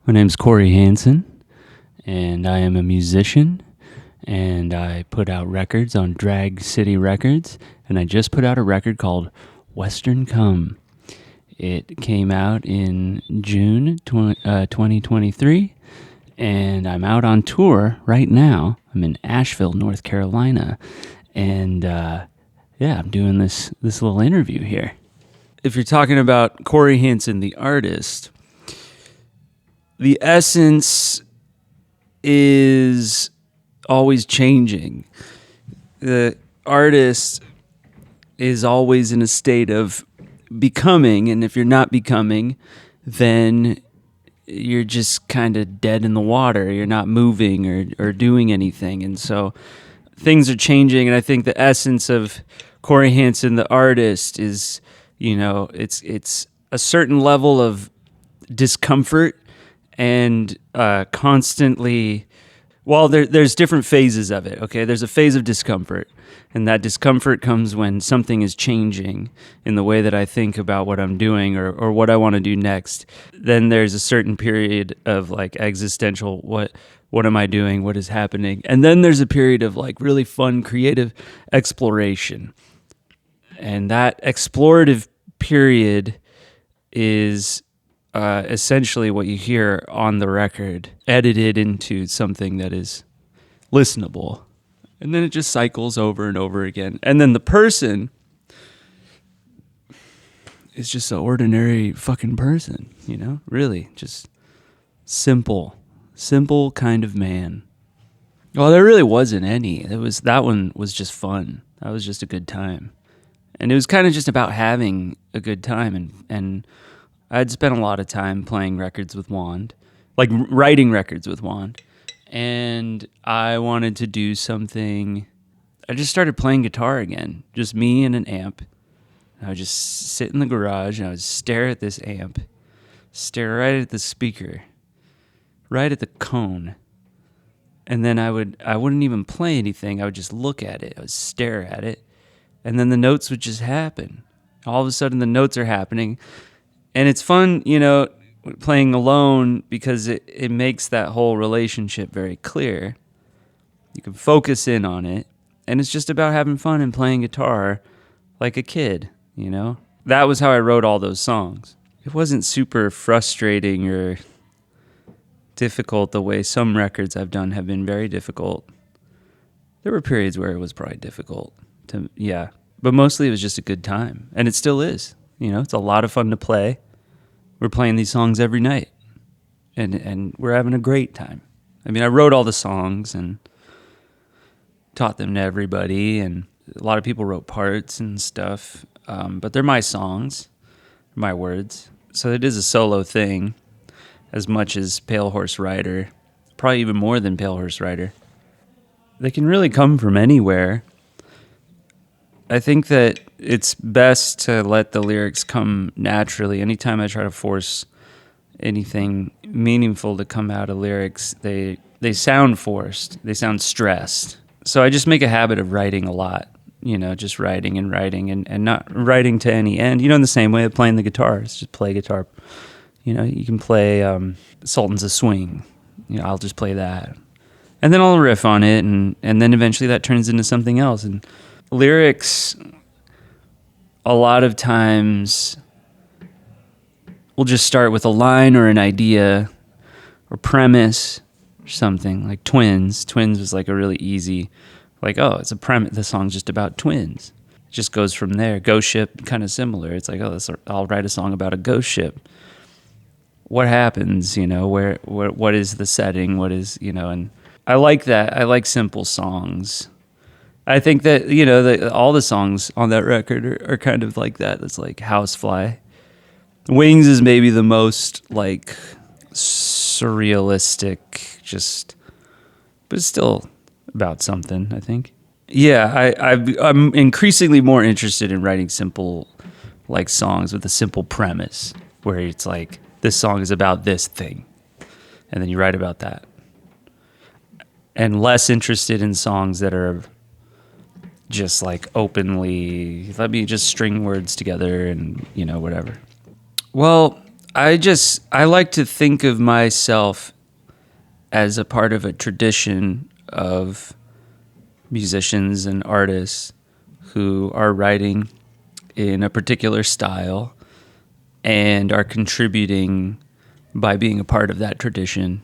My name's Cory Hanson, and I am a musician, and I put out records on Drag City Records, and I just put out a record called Western Cum. It came out in June 2023, and I'm out on tour right now. I'm in Asheville, North Carolina, and I'm doing this little interview here. If you're talking about Cory Hanson, the artist, the essence is always changing. The artist is always in a state of becoming, and if you're not becoming, then you're just kind of dead in the water. You're not moving or doing anything. And so things are changing, and I think the essence of Cory Hanson, the artist, is, it's a certain level of discomfort and constantly, there's different phases of it, okay? There's a phase of discomfort, and that discomfort comes when something is changing in the way that I think about what I'm doing or what I want to do next. Then there's a certain period of like existential, what am I doing? What is happening? And then there's a period of like really fun, creative exploration. And that explorative period is essentially what you hear on the record, edited into something that is listenable. And then it just cycles over and over again. And then the person is just an ordinary fucking person, really just simple kind of man. Well, there really wasn't any. That one was just fun. That was just a good time. And it was kind of just about having a good time. And I'd spent a lot of time playing records with Vaughan, like writing records with Vaughan. And I wanted to do something. I just started playing guitar again, just me and an amp. I would just sit in the garage and I would stare at this amp, stare right at the speaker, right at the cone. And then I wouldn't even play anything. I would just look at it. I would stare at it. And then the notes would just happen. All of a sudden the notes are happening. And it's fun, playing alone because it makes that whole relationship very clear. You can focus in on it. And it's just about having fun and playing guitar like a kid, That was how I wrote all those songs. It wasn't super frustrating or difficult the way some records I've done have been very difficult. There were periods where it was probably difficult. But mostly it was just a good time. And it still is. It's a lot of fun to play. We're playing these songs every night. And we're having a great time. I mean, I wrote all the songs and taught them to everybody. And a lot of people wrote parts and stuff. But they're my songs, my words. So it is a solo thing as much as Pale Horse Rider. Probably even more than Pale Horse Rider. They can really come from anywhere. I think that it's best to let the lyrics come naturally. Anytime I try to force anything meaningful to come out of lyrics, they sound forced. They sound stressed. So I just make a habit of writing a lot, just writing and not writing to any end. In the same way of playing the guitar. It's just play guitar. You can play Sultans of Swing. I'll just play that. And then I'll riff on it, and then eventually that turns into something else. And lyrics, a lot of times, will just start with a line or an idea or premise or something, like Twins. Twins was like a really easy, it's a premise. The song's just about twins. It just goes from there. Ghost Ship, kind of similar. It's like, I'll write a song about a ghost ship. What happens, what is the setting? What is, and I like that. I like simple songs. I think that, all the songs on that record are kind of like that. It's like Housefly. Wings is maybe the most, surrealistic, but it's still about something, I think. Yeah, I'm increasingly more interested in writing simple, songs with a simple premise, where it's like, this song is about this thing, and then you write about that. And less interested in songs that are just openly, let me just string words together and, whatever. Well, I like to think of myself as a part of a tradition of musicians and artists who are writing in a particular style and are contributing by being a part of that tradition.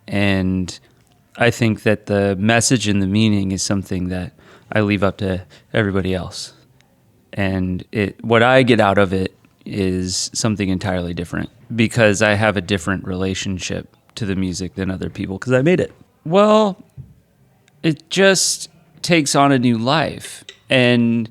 And I think that the message and the meaning is something that I leave up to everybody else. And what I get out of it is something entirely different because I have a different relationship to the music than other people because I made it. Well, it just takes on a new life, and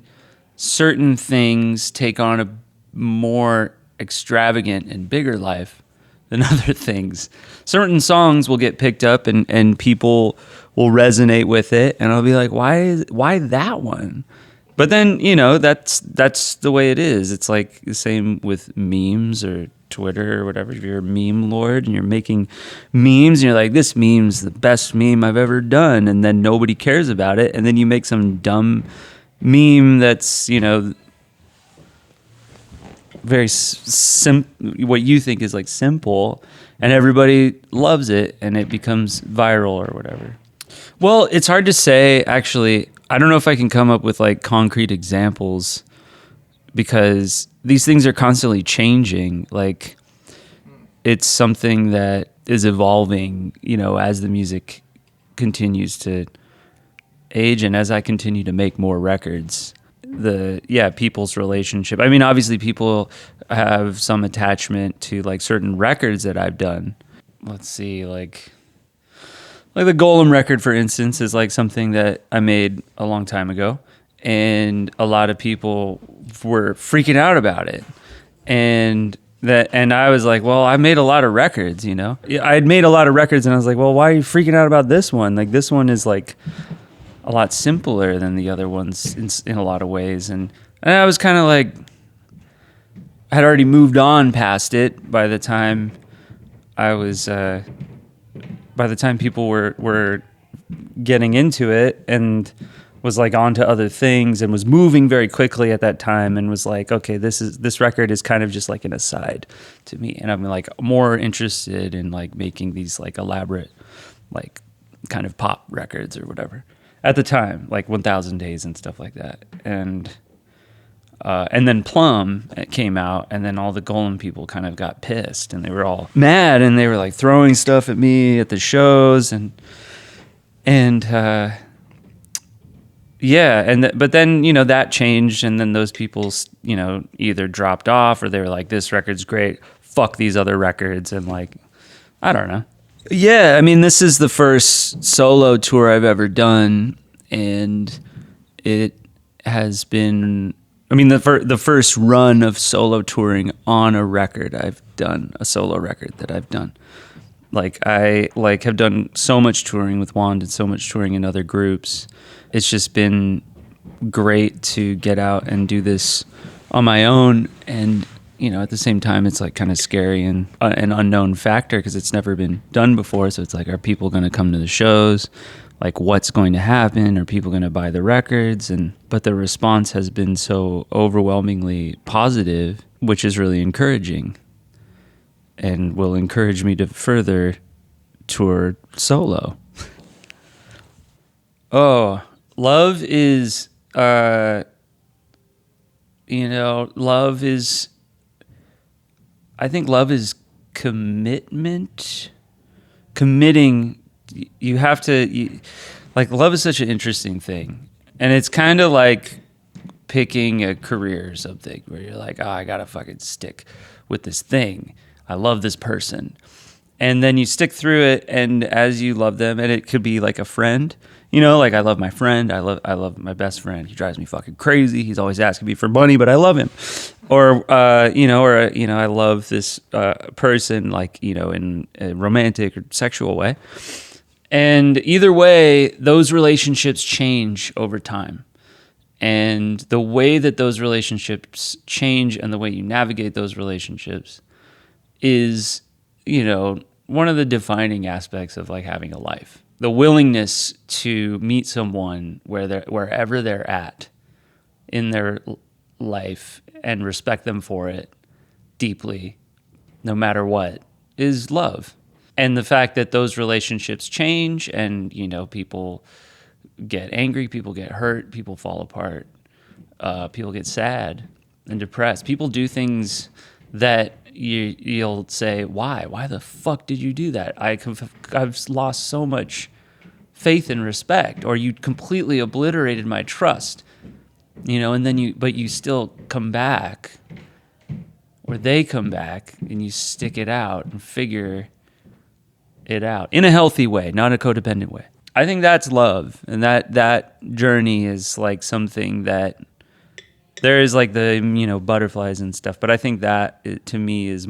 certain things take on a more extravagant and bigger life than other things. Certain songs will get picked up and people will resonate with it, and I'll be like, why that one? But then, that's the way it is. It's like the same with memes or Twitter or whatever. If you're a meme lord and you're making memes and you're like, this meme's the best meme I've ever done, and then nobody cares about it, and then you make some dumb meme that's, very what you think is like simple, and everybody loves it and it becomes viral or whatever. Well, it's hard to say, actually. I don't know if I can come up with like concrete examples because these things are constantly changing. Like, it's something that is evolving, as the music continues to age and as I continue to make more records. People's relationship. I mean, obviously people have some attachment to like certain records that I've done. Let's see, like the Golem record, for instance, is like something that I made a long time ago, and a lot of people were freaking out about it. And I was like, well, I made a lot of records, I had made a lot of records, and I was like, well, why are you freaking out about this one? Like, this one is like a lot simpler than the other ones in a lot of ways. And I was kind of like, I had already moved on past it by the time people were getting into it, and was like on to other things and was moving very quickly at that time, and was like, okay, this record is kind of just like an aside to me. And I'm like more interested in like making these like elaborate, like kind of pop records or whatever at the time, like 1000 Days and stuff like that. And then Plum came out, and then all the Golem people kind of got pissed, and they were all mad, and they were like throwing stuff at me at the shows, but then that changed, and then those people either dropped off or they were like, this record's great, fuck these other records, and like, I don't know. Yeah, I mean, this is the first solo tour I've ever done, and it has been, I mean, the first run of solo touring on a record I've done, a solo record that I've done. Like, I have done so much touring with Vaughan and so much touring in other groups. It's just been great to get out and do this on my own, and at the same time, it's like kind of scary and an unknown factor because it's never been done before. So it's like, are people going to come to the shows? Like, what's going to happen? Are people going to buy the records? But the response has been so overwhelmingly positive, which is really encouraging, and will encourage me to further tour solo. Oh, love is, I think love is commitment. Committing, you have to, love is such an interesting thing. And it's kind of like picking a career or something where you're like, oh, I gotta fucking stick with this thing. I love this person. And then you stick through it, and as you love them, and it could be like a friend, like I love my friend. I love my best friend. He drives me fucking crazy. He's always asking me for money, but I love him. Or I love this person, like, in a romantic or sexual way. And either way, those relationships change over time. And the way that those relationships change and the way you navigate those relationships is, one of the defining aspects of like having a life. The willingness to meet someone wherever they're at in their life and respect them for it deeply, no matter what, is love. And the fact that those relationships change and, people get angry, people get hurt, people fall apart, people get sad and depressed. People do things that you'll say, why? Why the fuck did you do that? I've lost so much faith and respect, or you completely obliterated my trust, and then but you still come back, or they come back, and you stick it out and figure it out in a healthy way, not a codependent way. I think that's love, and that journey is like something that there is like the butterflies and stuff, but I think that to me is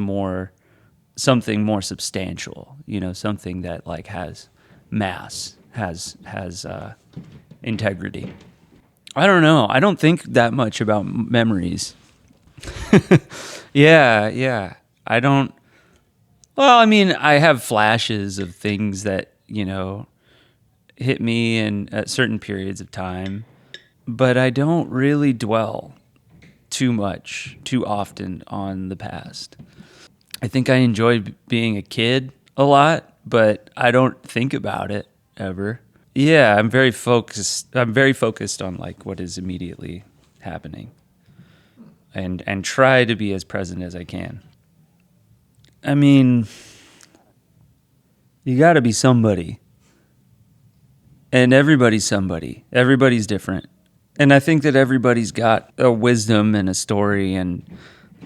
something more substantial, something that like has mass, has integrity. I don't know. I don't think that much about memories. Yeah. I don't. Well, I mean, I have flashes of things that, hit me at certain periods of time, but I don't really dwell too often on the past. I think I enjoyed being a kid a lot, but I don't think about it ever. Yeah, I'm very focused on like what is immediately happening, and try to be as present as I can. I mean, you got to be somebody. And everybody's somebody. Everybody's different. And I think that everybody's got a wisdom and a story and,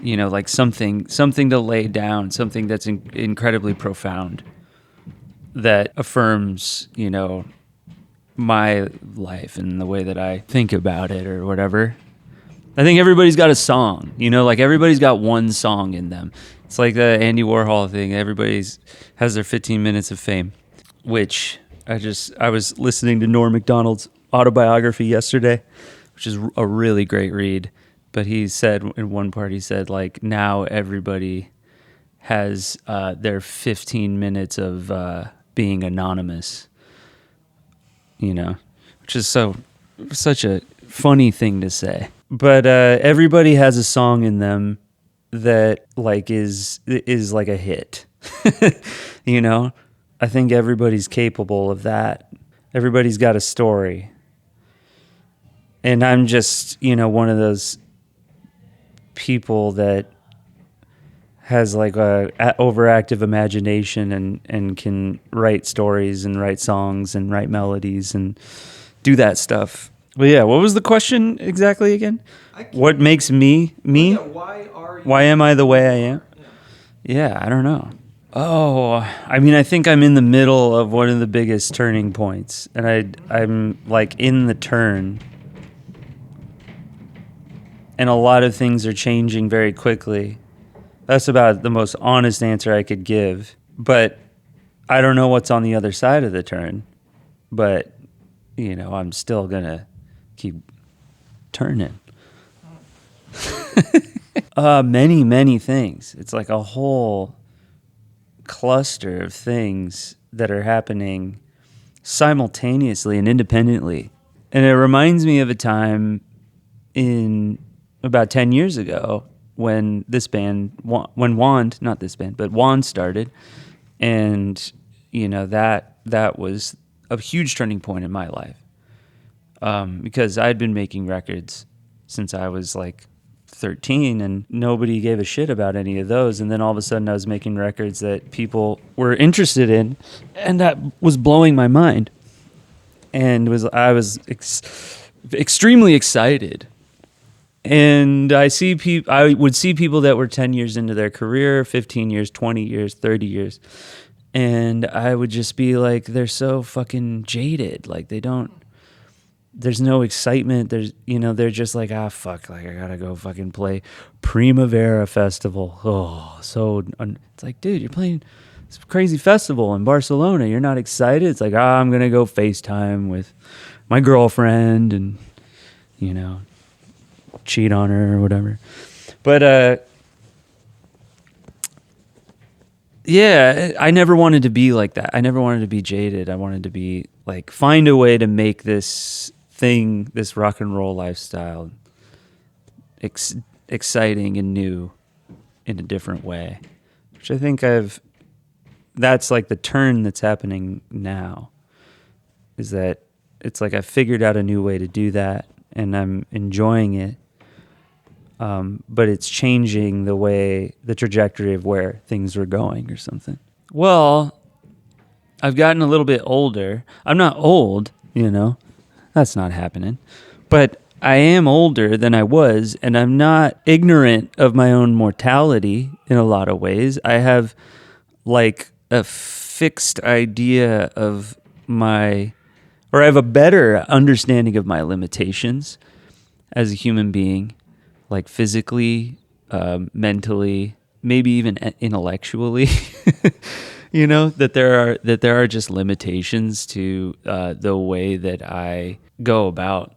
like something to lay down, something that's incredibly profound that affirms, my life and the way that I think about it or whatever. I think everybody's got a song, like everybody's got one song in them. It's like the Andy Warhol thing. Everybody's has their 15 minutes of fame, which I was listening to Norm Macdonald's autobiography yesterday, which is a really great read. But he said in one part, like now everybody has their 15 minutes of being anonymous, which is such a funny thing to say. But everybody has a song in them that like is like a hit, I think everybody's capable of that. Everybody's got a story. And I'm just, one of those people that has like a overactive imagination and can write stories and write songs and write melodies and do that stuff. Well, yeah, what was the question exactly again? What makes me? Yeah, why are you? Why am I the way I am? Yeah, I don't know. Oh, I mean, I think I'm in the middle of one of the biggest turning points, and I'm like in the turn, and a lot of things are changing very quickly. That's about the most honest answer I could give, but I don't know what's on the other side of the turn, but, I'm still gonna keep turning. Many, many things. It's like a whole cluster of things that are happening simultaneously and independently. And it reminds me of a time in about 10 years ago when Vaughan started. And, that was a huge turning point in my life. Because I'd been making records since I was like 13 and nobody gave a shit about any of those, and then all of a sudden I was making records that people were interested in, and that was blowing my mind, and I was extremely excited. And I would see people that were 10 years into their career, 15 years, 20 years, 30 years, and I would just be like, they're so fucking jaded, like there's no excitement. They're just like, fuck, like I gotta go fucking play Primavera Festival. Oh, it's like, dude, you're playing this crazy festival in Barcelona. You're not excited. It's like, I'm gonna go FaceTime with my girlfriend and, cheat on her or whatever. But, yeah, I never wanted to be like that. I never wanted to be jaded. I wanted to be like, find a way to make this rock and roll lifestyle exciting and new in a different way. which I think that's like the turn that's happening now, is that it's like I figured out a new way to do that and I'm enjoying it. But it's changing the trajectory of where things were going or something. Well, I've gotten a little bit older. I'm not old, that's not happening. But I am older than I was, and I'm not ignorant of my own mortality in a lot of ways. I have like a fixed idea of I have a better understanding of my limitations as a human being, like physically, mentally, maybe even intellectually. That there are just limitations to the way that I go about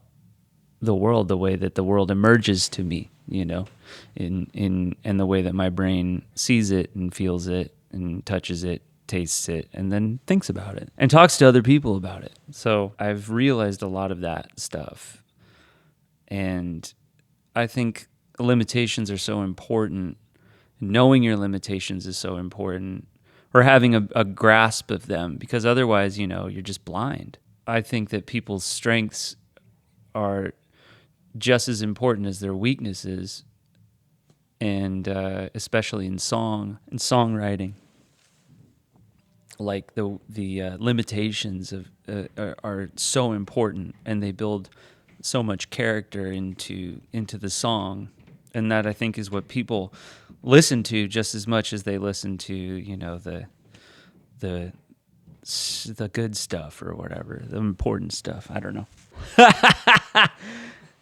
the world, the way that the world emerges to me, in the way that my brain sees it and feels it and touches it, tastes it, and then thinks about it and talks to other people about it. So I've realized a lot of that stuff. And I think limitations are so important. Knowing your limitations is so important, or having a grasp of them, because otherwise, you're just blind. I think that people's strengths are just as important as their weaknesses, and especially in song and songwriting. Like the limitations are so important, and they build so much character into the song, and that I think is what people listen to just as much as they listen to the good stuff or whatever, the important stuff. I don't know.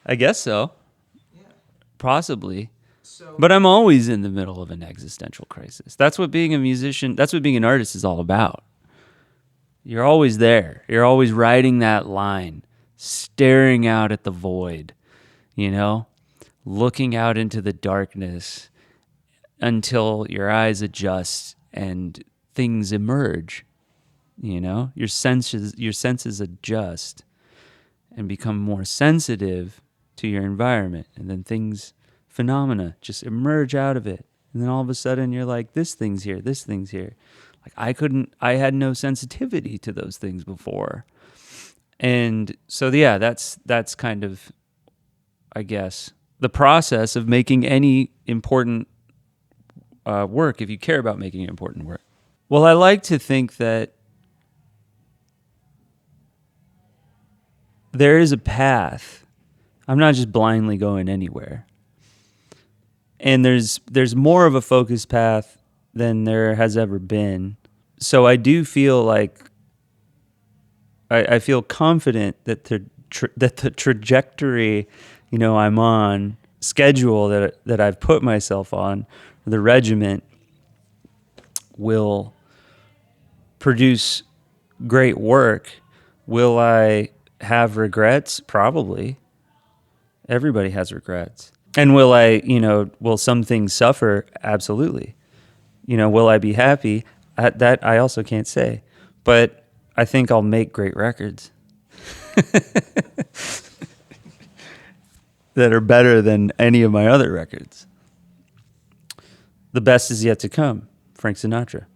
I guess so. Yeah. Possibly. But I'm always in the middle of an existential crisis. That's what being a musician, that's what being an artist is all about. You're always there. You're always riding that line, staring out at the void, looking out into the darkness until your eyes adjust and things emerge. Your senses adjust and become more sensitive to your environment, and then phenomena just emerge out of it. And then all of a sudden you're like, this thing's here. Like I had no sensitivity to those things before. And so, yeah, that's kind of, I guess, the process of making any important work, if you care about making important work. Well, I like to think that there is a path. I'm not just blindly going anywhere. And there's more of a focused path than there has ever been. So I do feel like I feel confident that the trajectory, I'm on, schedule that I've put myself on, the regiment, will produce great work. Will I have regrets? Probably. Everybody has regrets. And will some things suffer? Absolutely. Will I be happy? That I also can't say. But I think I'll make great records that are better than any of my other records. The best is yet to come. Frank Sinatra.